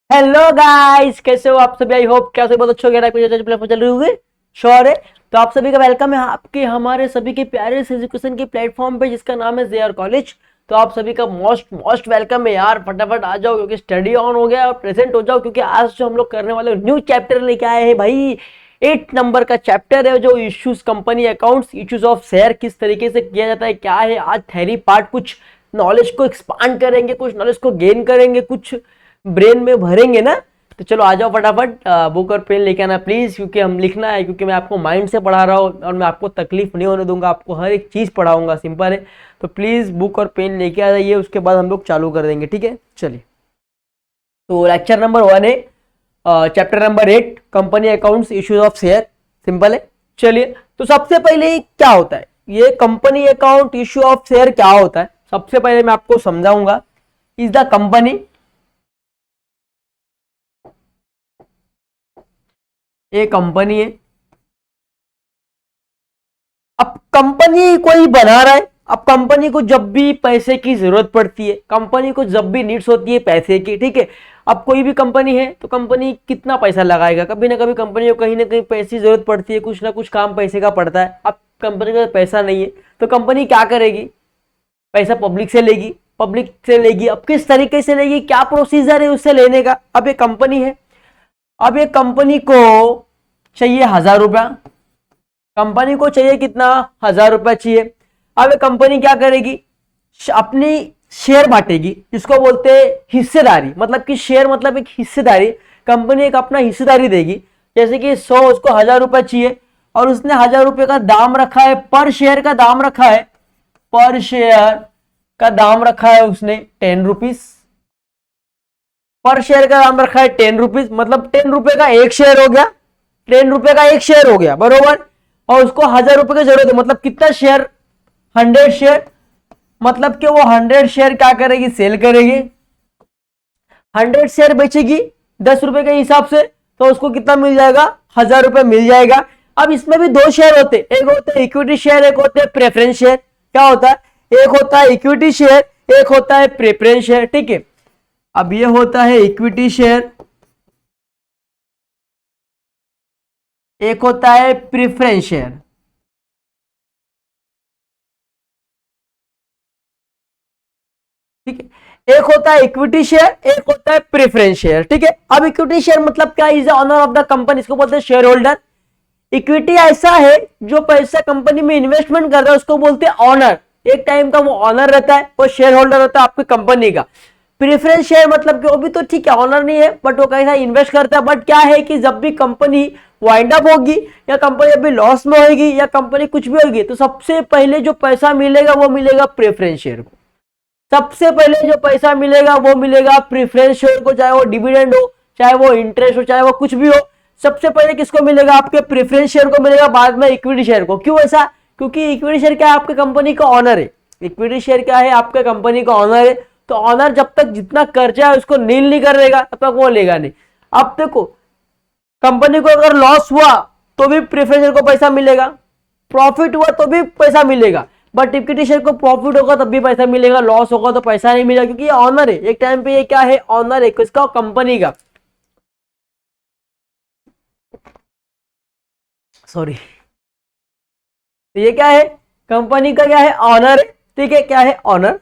Hello guys, कैसे हो आप सभी। आई होप क्या सभी बहुत अच्छे हो गया। प्लेटफॉर्म चल रही होगी, श्योर है। तो आप सभी का वेलकम है आपके हमारे सभी के प्यारे से एजुकेशन के प्लेटफॉर्म पे जिसका नाम है जेआर कॉलेज। तो आप सभी का मोस्ट मोस्ट वेलकम है यार। फटाफट आ जाओ क्योंकि स्टडी ऑन हो गया और प्रेजेंट हो जाओ क्योंकि आज जो हम लोग करने वाले न्यू चैप्टर लेके आए हैं भाई। 8 नंबर का चैप्टर है जो issues company accounts, issues of share किस तरीके से किया जाता है क्या है। आज थ्योरी पार्ट कुछ नॉलेज को एक्सपांड करेंगे, कुछ नॉलेज को गेन करेंगे, कुछ ब्रेन में भरेंगे ना। तो चलो आ जाओ फटाफट, बुक और पेन लेके आना प्लीज, क्योंकि हम लिखना है, क्योंकि मैं आपको माइंड से पढ़ा रहा हूँ और मैं आपको तकलीफ नहीं होने दूंगा, आपको हर एक चीज पढ़ाऊंगा, सिंपल है। तो प्लीज बुक और पेन लेके आ जाइए, उसके बाद हम लोग चालू कर देंगे, ठीक है। चलिए, तो लेक्चर नंबर 1 है, chapter number 8 company accounts issues of share. Simple है। चलिए, तो सबसे पहले क्या होता है ये company account issue of share, क्या होता है सबसे पहले मैं आपको समझाऊंगा। इज द कंपनी, ये कंपनी है। अब कंपनी कोई बना रहा है, अब कंपनी को जब भी पैसे की जरूरत पड़ती है, कंपनी को जब भी नीड्स होती है पैसे की, ठीक है। अब कोई भी कंपनी है तो कंपनी कितना पैसा लगाएगा, कभी ना कभी कंपनी को कहीं ना कहीं पैसे की जरूरत पड़ती है, कुछ ना कुछ काम पैसे का पड़ता है। अब कंपनी का पैसा नहीं है तो कंपनी क्या करेगी, पैसा पब्लिक से लेगी। पब्लिक से लेगी, अब किस तरीके से लेगी, क्या प्रोसीजर है उससे लेने का। अब ये कंपनी है, अब ये कंपनी को चाहिए 1000 रुपया। कंपनी को चाहिए कितना, 1000 रुपया चाहिए। अब ये कंपनी क्या करेगी, अपनी शेयर बांटेगी, जिसको बोलते हैं हिस्सेदारी। मतलब कि शेयर मतलब एक हिस्सेदारी, कंपनी एक अपना हिस्सेदारी देगी। जैसे कि 100, उसको 1000 रुपया चाहिए और उसने 1000 रुपये का दाम रखा है, पर शेयर का दाम रखा है, पर शेयर का दाम रखा है उसने 10 रुपीज। पर शेयर का दाम रखा है 10 रुपीज, मतलब 10 रुपए का एक शेयर हो गया, 10 रुपए का एक शेयर हो गया, बरोबर। और उसको 1000 रुपए की जरूरत है, मतलब कितना शेयर, 100 शेयर। मतलब कि वो 100 शेयर क्या करेगी, सेल करेगी। 100 शेयर बेचेगी 10 रुपए के हिसाब से, तो उसको कितना मिल जाएगा, 1000 रुपए मिल जाएगा। अब इसमें भी दो शेयर होते, एक होता है इक्विटी शेयर, एक होते हैं प्रेफरेंस शेयर। क्या होता है, एक होता है इक्विटी शेयर, एक होता है प्रेफरेंस शेयर, ठीक है। अब ये होता है इक्विटी शेयर, एक होता है प्रेफरेंस शेयर, ठीक है। एक होता है इक्विटी शेयर, एक होता है प्रेफरेंस शेयर, ठीक है। अब इक्विटी शेयर मतलब क्या, is the owner of the company, इसको बोलते हैं शेयर होल्डर। इक्विटी ऐसा है जो पैसा कंपनी में इन्वेस्टमेंट कर रहा है, उसको बोलते हैं ऑनर। एक टाइम का वो ऑनर रहता है, वो शेयर होल्डर रहता है आपकी कंपनी का। प्रेफरेंस शेयर मतलब कि वो भी तो ठीक है, ऑनर नहीं है बट वो कैसा इन्वेस्ट करता है। बट क्या है कि जब भी कंपनी वाइंड अप होगी या कंपनी अभी लॉस में होगी या कंपनी कुछ भी होगी, तो सबसे पहले जो पैसा मिलेगा वो मिलेगा प्रेफरेंस शेयर को। सबसे पहले जो पैसा मिलेगा वो मिलेगा प्रेफरेंस शेयर को, चाहे वो डिविडेंड हो, चाहे वो इंटरेस्ट हो, चाहे वो कुछ भी हो। सबसे पहले किसको मिलेगा, आपके प्रेफरेंस शेयर को मिलेगा, बाद में इक्विटी शेयर को। क्यों ऐसा, क्योंकि इक्विटी शेयर क्या है, आपके कंपनी का ऑनर है। इक्विटी शेयर क्या है, आपके कंपनी का ऑनर है। तो ऑनर जब तक जितना कर्जा है उसको नील नहीं करेगा तब तक वो लेगा नहीं। अब देखो, कंपनी को अगर लॉस हुआ तो भी प्रेफरेंस शेयर को पैसा मिलेगा, प्रॉफिट हुआ तो भी पैसा मिलेगा। बट इक्विटी शेयर को प्रॉफिट होगा तब भी पैसा मिलेगा, लॉस होगा तो पैसा नहीं मिलेगा, क्योंकि ये ऑनर है। एक टाइम पे ये क्या है, ऑनर है किसका, कंपनी का। सॉरी, तो ये क्या है, कंपनी का क्या है, ऑनर है, ठीक है, क्या है, ऑनर।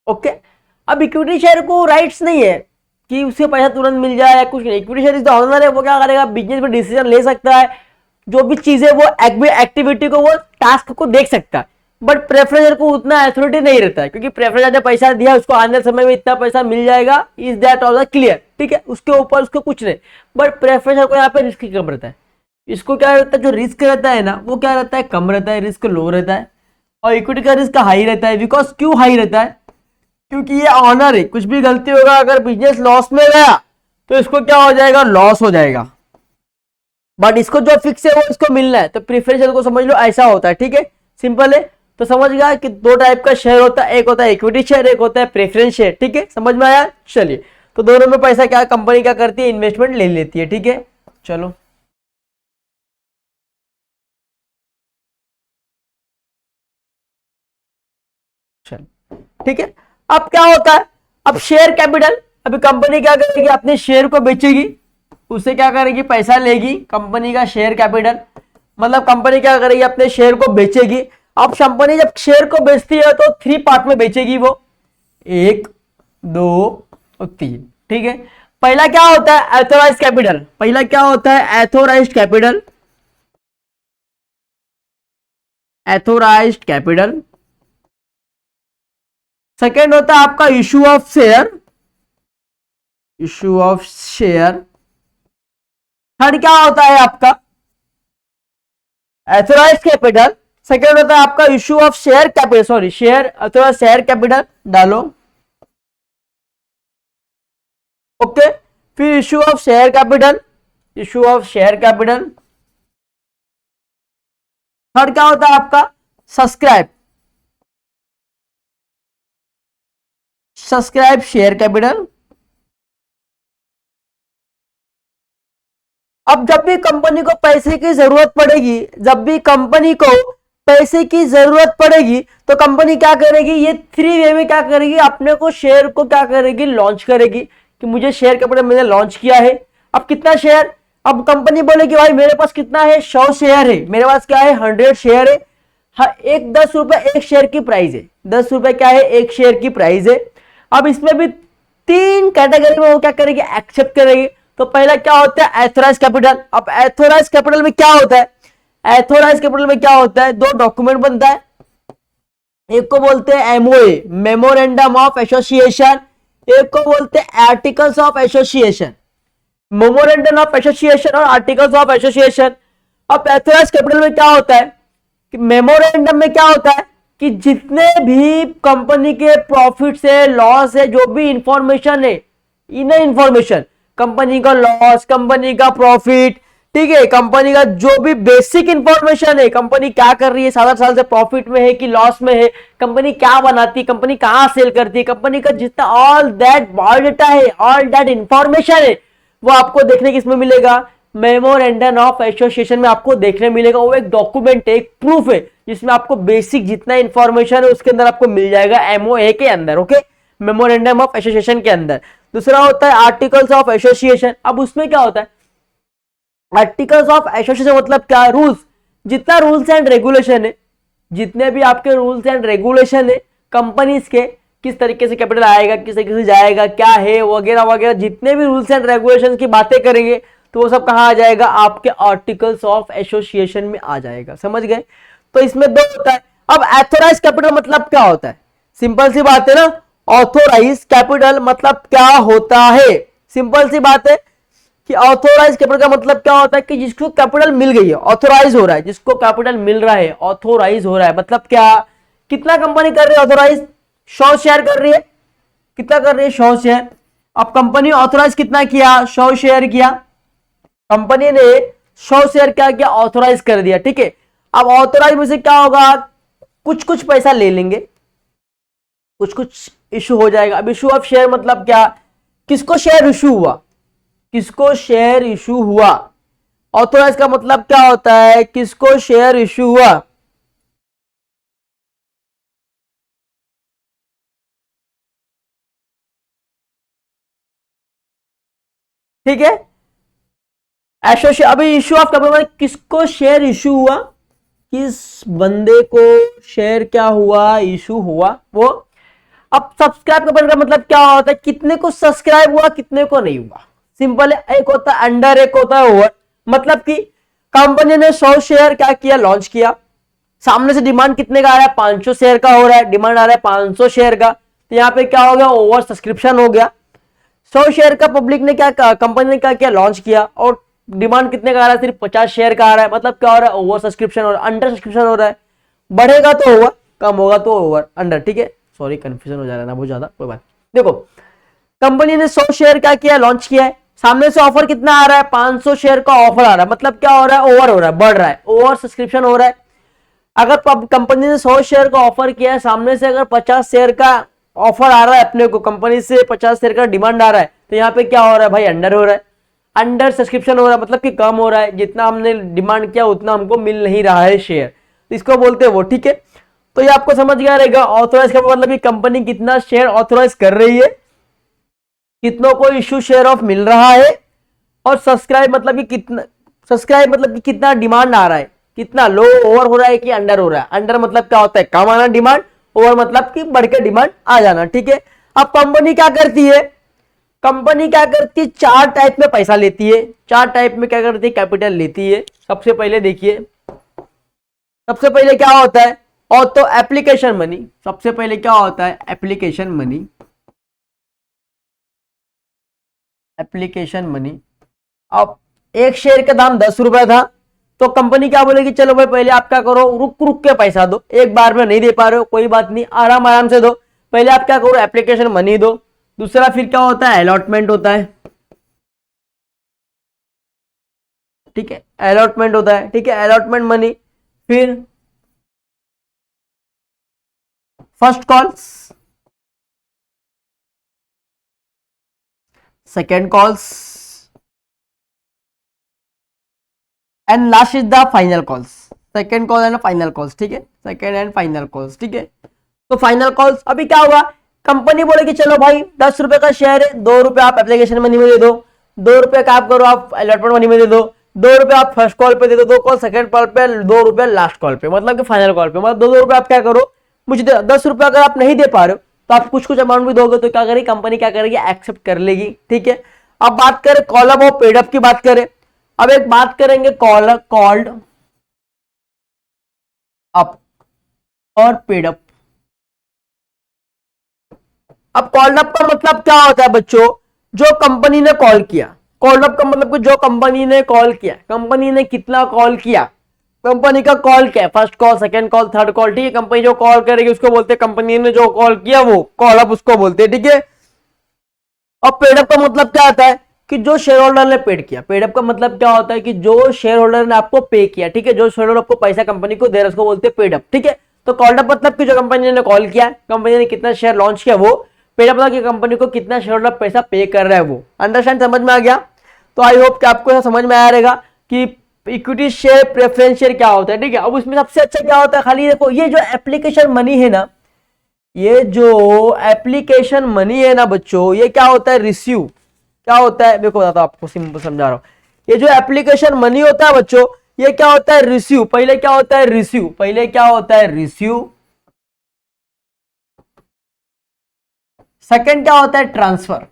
ओके। अब इक्विटी शेयर को राइट्स नहीं है कि उससे पैसा तुरंत मिल जाए या कुछ नहीं। Equity share is the owner है, वो क्या करेगा, बिजनेस में डिसीजन ले सकता है, जो भी चीजें वो एक्टिविटी को, वो टास्क को देख सकता है। बट प्रेफरेंस को उतना अथॉरिटी नहीं रहता है, क्योंकि प्रेफरेंस ने पैसा दिया, उसको आने समय में इतना पैसा मिल जाएगा, इज दैट ऑल क्लियर, ठीक है। उसके ऊपर उसको कुछ नहीं। बट प्रेफरेंस को यहाँ पे रिस्क कम रहता है। इसको क्या रहता है, जो रिस्क रहता है ना वो क्या रहता है, कम रहता है, रिस्क लो रहता है। और इक्विटी का रिस्क हाई रहता है। बिकॉज क्यों हाई रहता है, क्योंकि ये ऑनर है, कुछ भी गलती होगा, अगर बिजनेस लॉस में गया तो इसको क्या हो जाएगा, लॉस हो जाएगा। बट इसको जो फिक्स है वो इसको मिलना है। तो प्रेफरेंस को समझ लो ऐसा होता है, ठीक है, सिंपल है। तो समझ गया कि दो टाइप का शेयर होता है, एक होता है इक्विटी शेयर, एक होता है प्रेफरेंस शेयर, ठीक है, समझ में आया। चलिए, तो दोनों में पैसा क्या कंपनी क्या करती है, इन्वेस्टमेंट ले लेती है, ठीक है। चलो, चलो, ठीक है। अब क्या होता है, अब शेयर कैपिटल, अभी कंपनी क्या करेगी, अपने शेयर को बेचेगी, उससे क्या करेगी, पैसा लेगी, कंपनी का शेयर कैपिटल, मतलब कंपनी क्या करेगी, अपने शेयर को बेचेगी। अब कंपनी जब शेयर को बेचती है तो 3 पार्ट में बेचेगी वो, 1, 2 और 3, ठीक है। पहला क्या होता है, एथोराइज्ड कैपिटल, पहला क्या होता है, authorised capital, authorised capital. Second होता है आपका issue of share, issue of share. Third क्या होता है आपका, एथोराइज्ड कैपिटल। सेकेंड होता है आपका issue of share capital, sorry share अथवा शेयर कैपिटल डालो, ओके। फिर issue of share capital, issue of share capital. Third क्या होता है आपका, सब्सक्राइब, सब्सक्राइब शेयर कैपिटल। अब जब भी कंपनी को पैसे की जरूरत पड़ेगी, जब भी कंपनी को पैसे की जरूरत पड़ेगी तो कंपनी क्या करेगी, ये 3 वे में क्या करेगी, अपने को शेयर को क्या करेगी, लॉन्च करेगी कि मुझे शेयर कैपिटल मैंने लॉन्च किया है। अब कितना शेयर, अब कंपनी बोलेगी भाई मेरे पास कितना है, 100 शेयर है, मेरे पास क्या है, 100 शेयर है। हाँ, 10 रुपए एक शेयर की प्राइस है, 10 रुपए क्या है, एक शेयर की प्राइस है। अब इसमें भी 3 कैटेगरी में वो क्या करेगी, एक्सेप्ट करेगी। तो पहला क्या होता है, एथोराइज्ड कैपिटल। अब एथोराइज्ड कैपिटल में क्या होता है, एथोराइज्ड कैपिटल में क्या होता है, 2 डॉक्यूमेंट बनता है, एक को बोलते हैं एमओए, मेमोरेंडम ऑफ एसोसिएशन, एक को बोलते हैं articles of association, memorandum of association और आर्टिकल्स ऑफ एसोसिएशन। अब एथोराइज्ड कैपिटल में क्या होता है कि मेमोरेंडम में क्या होता है कि जितने भी कंपनी के प्रॉफिट है, लॉस है, जो भी इंफॉर्मेशन है, इनर इंफॉर्मेशन, कंपनी का लॉस, कंपनी का प्रॉफिट, ठीक है, कंपनी का जो भी बेसिक इंफॉर्मेशन है, कंपनी क्या कर रही है, 7 साल से प्रॉफिट में है कि लॉस में है, कंपनी क्या बनाती है, कंपनी कहां सेल करती है, कंपनी का जितना ऑल दैट बायोडाटा है, ऑल दैट इंफॉर्मेशन है, वो आपको देखने किसमें मिलेगा, मेमोरेंडम ऑफ एसोसिएशन में आपको देखने मिलेगा। वो एक डॉक्यूमेंट है, एक प्रूफ है, जिसमें आपको बेसिक जितना इंफॉर्मेशन है उसके अंदर आपको मिल जाएगा, एमओए के अंदर, ओके, मेमोरेंडम ऑफ एसोसिएशन के अंदर। दूसरा होता है आर्टिकल्स ऑफ एसोसिएशन। अब उसमें क्या होता है, आर्टिकल्स ऑफ एसोसिएशन मतलब क्या, रूल्स, जितना रूल्स एंड रेगुलेशन है, जितने भी आपके रूल्स एंड रेगुलेशन है कंपनीज के, किस तरीके से कैपिटल आएगा, किस तरीके से जाएगा, क्या है, वगैरह वगैरह, जितने भी रूल्स एंड रेगुलेशन की बातें करेंगे तो वो सब कहां आ जाएगा, आपके आर्टिकल्स ऑफ एसोसिएशन में आ जाएगा, समझ गए। तो इसमें 2 होता है। अब एथोराइज्ड कैपिटल मतलब क्या होता है, सिंपल सी बात है ना, ऑथोराइज कैपिटल मतलब क्या होता है, सिंपल सी बात है कि ऑथोराइज कैपिटल का मतलब क्या होता है कि जिसको कैपिटल मिल गई है, ऑथोराइज हो रहा है, जिसको कैपिटल मिल रहा है, ऑथोराइज हो रहा है, मतलब क्या, कितना कंपनी कर रही है ऑथोराइज, 100 शेयर कर रही है, कितना कर रही है, 100 शेयर। अब कंपनी ऑथोराइज कितना किया, 100 शेयर किया, कंपनी ने 100 शेयर क्या किया, ऑथोराइज कर दिया, ठीक है। अब ऑथोराइज में से क्या होगा, कुछ कुछ पैसा ले लेंगे, कुछ कुछ इशू हो जाएगा। अब इशू ऑफ शेयर मतलब क्या, किसको शेयर इशू हुआ, किसको शेयर इशू हुआ, ऑथोराइज का मतलब क्या होता है, किसको शेयर इशू हुआ, ठीक है। एसोसिएशन, अभी इशू ऑफ कैपिटल किसको शेयर इशू हुआ, किस बंदे को शेयर क्या हुआ, इशू हुआ वो। अब सब्सक्राइब कैपिटल का मतलब क्या होता है, कितने को सब्सक्राइब हुआ, कितने को नहीं हुआ, सिंपल है। एक होता है अंडर, एक होता है ओवर, मतलब कि कंपनी ने 100 शेयर क्या किया, लॉन्च किया, सामने से डिमांड कितने का आ रहा है, 500 शेयर का हो रहा है, डिमांड आ रहा है 500 शेयर का, तो यहाँ पे क्या हो गया, ओवर सब्सक्रिप्शन हो गया। 100 शेयर का पब्लिक ने क्या, कंपनी ने क्या किया, लॉन्च किया, और डिमांड कितने का आ रहा है, सिर्फ 50 शेयर का आ रहा है, मतलब क्या हो रहा है, ओवर सब्सक्रिप्शन और अंडर सब्सक्रिप्शन हो रहा है। बढ़ेगा तो ओवर, कम होगा तो ओवर अंडर, ठीक है। सॉरी कंफ्यूजन हो जा रहा है ना बहुत ज्यादा, कोई बात। देखो कंपनी ने 100 शेयर क्या किया, लॉन्च किया है, सामने से ऑफर कितना आ रहा है, 500 शेयर का ऑफर आ रहा है, मतलब क्या हो रहा है, ओवर हो रहा है, बढ़ रहा है, ओवर सब्सक्रिप्शन हो रहा है। अगर कंपनी ने 100 शेयर का ऑफर किया है, सामने से अगर 50 शेयर का ऑफर आ रहा है, अपने को कंपनी से 50 शेयर का डिमांड आ रहा है, तो यहाँ पे क्या हो रहा है भाई, अंडर हो रहा है, अंडर सब्सक्रिप्शन हो रहा है, मतलब कि कम हो रहा है, जितना हमने डिमांड किया उतना हमको मिल नहीं रहा है शेयर, तो इसको बोलते हैं वो, ठीक है। तो ये आपको समझ गया रहेगा, ऑथोराइज का मतलब कि कंपनी कितना शेयर ऑथोराइज कर रही है, कितनों को इशू शेयर ऑफ मिल रहा है, और सब्सक्राइब मतलब कि कितना डिमांड आ रहा है, कितना लो ओवर हो रहा है कि अंडर हो रहा है। अंडर मतलब क्या होता है, कम आना डिमांड, ओवर मतलब कि बढ़ के डिमांड आ जाना, ठीक है। अब कंपनी क्या करती है, कंपनी क्या करती है, चार टाइप में पैसा लेती है। चार टाइप में क्या करती है, कैपिटल लेती है। सबसे पहले देखिए, सबसे पहले क्या होता है, और तो एप्लीकेशन मनी। सबसे पहले क्या होता है, एप्लीकेशन मनी। Application money. अब एक शेयर का दाम 10 रुपए था, तो कंपनी क्या बोलेगी, चलो भाई पहले आप क्या करो, रुक रुक के पैसा दो, एक बार में नहीं दे पा रहे हो कोई बात नहीं, आराम आराम से दो। पहले आप क्या करो, एप्लीकेशन मनी दो। दूसरा फिर क्या होता है, अलॉटमेंट होता है, ठीक है, अलॉटमेंट होता है, ठीक है, अलॉटमेंट मनी। फिर first calls, second calls, and last is the final calls. Second call and final calls, ठीक है, सेकेंड एंड फाइनल कॉल्स, ठीक है। तो फाइनल कॉल्स अभी क्या हुआ, कंपनी बोलेगी चलो भाई 10 रुपए का शेयर है, 2 रुपए आप एप्लीकेशन मनी में दे दो, 2 रुपए का आप करो आप अलॉटमेंट मनी में दे दो, 2 रुपए आप फर्स्ट कॉल पे दे दो, 2 कॉल सेकंड कॉल पे, 2 रुपए लास्ट कॉल पे, मतलब कि फाइनल कॉल पे, मतलब 2 रुपए आप क्या करो मुझे 10 रुपए अगर आप नहीं दे पा रहे हो तो आप कुछ कुछ अमाउंट भी दोगे, तो क्या करेगी कंपनी, क्या करेगी, एक्सेप्ट कर लेगी, ठीक है। अब बात करें कॉल अप और पेड अप की बात करें। अब एक बात करेंगे कॉल्ड अप और पेड अप। अब कॉल्ड अप का मतलब क्या होता है बच्चों, जो कंपनी ने कॉल किया। कॉल्ड अप का मतलब कि जो कंपनी ने कॉल किया, कंपनी ने कितना कॉल किया, कंपनी का कॉल क्या है, first call, second call, third call, ठीक है। कंपनी जो कॉल करेगी उसको बोलते हैं, कंपनी ने जो कॉल किया वो कॉल अप उसको बोलते हैं, ठीक है। और पेड अप का मतलब क्या आता है कि जो शेयर होल्डर ने पेड किया। पेड अप का मतलब क्या होता है कि जो शेयर होल्डर ने आपको पे किया, ठीक है, जो शेयर होल्डर आपको पैसा कंपनी को दे रहा है उसको बोलते हैं पेड अप, ठीक है। तो कॉल्ड अप मतलब कि जो कंपनी ने कॉल किया, कंपनी ने कितना शेयर लॉन्च किया वो। पेड अप मतलब कि कंपनी को कितना शेयर होल्डर पैसा पे कर रहा है वो। अंडरस्टैंड, समझ में आ गया। तो आई होप कि आपको यह समझ में आया रहेगा कि इक्विटी शेयर, प्रेफरेंस शेयर क्या होता है, ठीक है। अब उसमें सबसे अच्छा क्या होता है, खाली देखो ये जो एप्लीकेशन मनी है ना, ये जो एप्लीकेशन मनी है ना बच्चों, ये क्या होता है, रिसीव। क्या होता है, देखो बताता आपको, सिंपल समझा रहा हूं। ये जो एप्लीकेशन मनी होता है बच्चों, ये क्या होता है, रिसीव। पहले क्या होता है, रिसीव, पहले क्या होता है, रिसीव। सेकंड क्या होता है, ट्रांसफर।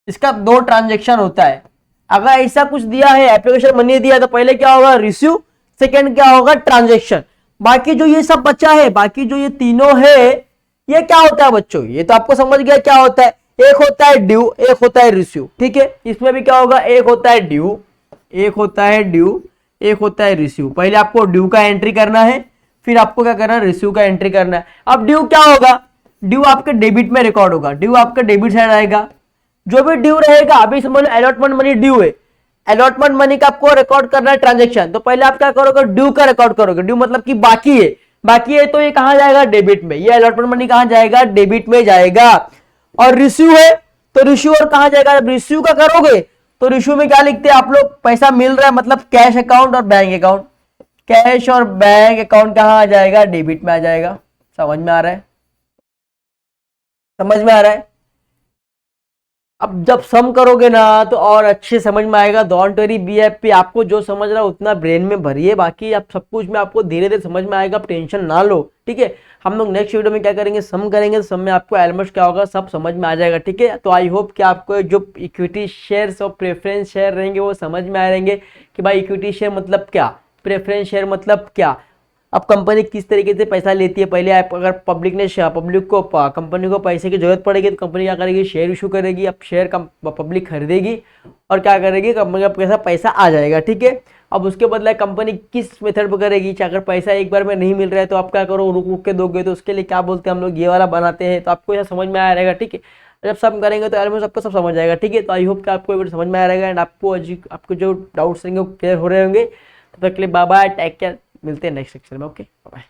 इसका 2 ट्रांजेक्शन होता है। अगर ऐसा कुछ दिया है, एप्लीकेशन मनी दिया, तो पहले क्या होगा, रिसीव, सेकंड क्या होगा, ट्रांजेक्शन। बाकी जो ये सब बचा है, बाकी जो ये तीनों है, ये क्या होता है बच्चों, ये तो आपको समझ गया क्या होता है। एक होता है ड्यू, एक होता है रिसीव, ठीक है। इसमें भी क्या होगा, एक होता है ड्यू, एक होता है ड्यू, एक होता है रिसीव। पहले आपको ड्यू का एंट्री करना है, फिर आपको क्या करना है, रिसीव का एंट्री करना है। अब ड्यू क्या होगा, ड्यू आपके डेबिट में रिकॉर्ड होगा, ड्यू आपका डेबिट साइड आएगा। जो भी ड्यू रहेगा, अभी समझ अलॉटमेंट मनी ड्यू है, अलॉटमेंट मनी का आपको रिकॉर्ड करना है ट्रांजेक्शन, तो पहले आप क्या करोगे, ड्यू का रिकॉर्ड करोगे। ड्यू मतलब कि बाकी है, बाकी है तो ये कहां जाएगा, डेबिट में। ये अलॉटमेंट मनी कहां जाएगा, डेबिट में जाएगा। और रिसीव है तो रिसीव और कहां जाएगा, रिसीव का करोगे तो रिसीव में क्या लिखते हैं आप लोग, पैसा मिल रहा है मतलब कैश अकाउंट और बैंक अकाउंट। कैश और बैंक अकाउंट कहां आ जाएगा, डेबिट में आ जाएगा। समझ में आ रहा है, समझ में आ रहा है। अब जब सम करोगे ना तो और अच्छे समझ में आएगा। Don't worry, be happy. आपको जो समझ रहा है उतना ब्रेन में भरिए, बाकी आप सब कुछ में आपको धीरे धीरे समझ में आएगा, आप टेंशन ना लो, ठीक है। हम लोग नेक्स्ट वीडियो में क्या करेंगे, सम करेंगे, तो सम में आपको ऑलमोस्ट क्या होगा, सब समझ में आ जाएगा, ठीक है। तो आई होप कि आपको जो इक्विटी शेयर्स और प्रेफरेंस शेयर रहेंगे वो समझ में आ रहेंगे कि भाई इक्विटी शेयर मतलब क्या, प्रेफरेंस शेयर मतलब क्या, अब कंपनी किस तरीके से पैसा लेती है। पहले आप अगर पब्लिक को कंपनी को पैसे की जरूरत पड़ेगी तो कंपनी क्या करेगी, शेयर इशू करेगी। अब शेयर पब्लिक खरीदेगी और क्या करेगी, कंपनी का पैसा आ जाएगा, ठीक है। अब उसके बदले कंपनी किस मेथड पर करेगी, अगर पैसा एक बार में नहीं मिल रहा है तो आप क्या करो, रुक रुक के दोगे, तो उसके लिए क्या बोलते हैं हम लोग, ये वाला बनाते हैं। तो आपको यह समझ में आया रहेगा, ठीक है। जब सब करेंगे तो ऑलमोस्ट आपको सब समझ आएगा, ठीक है। तो आई होप कि आपको ये समझ में आया रहेगा एंड आपको जो डाउट्स रहेंगे वो क्लियर हो रहे होंगे। तब तक के लिए बाय बाय, टेक केयर, मिलते हैं नेक्स्ट सेक्शन में, ओके बाय।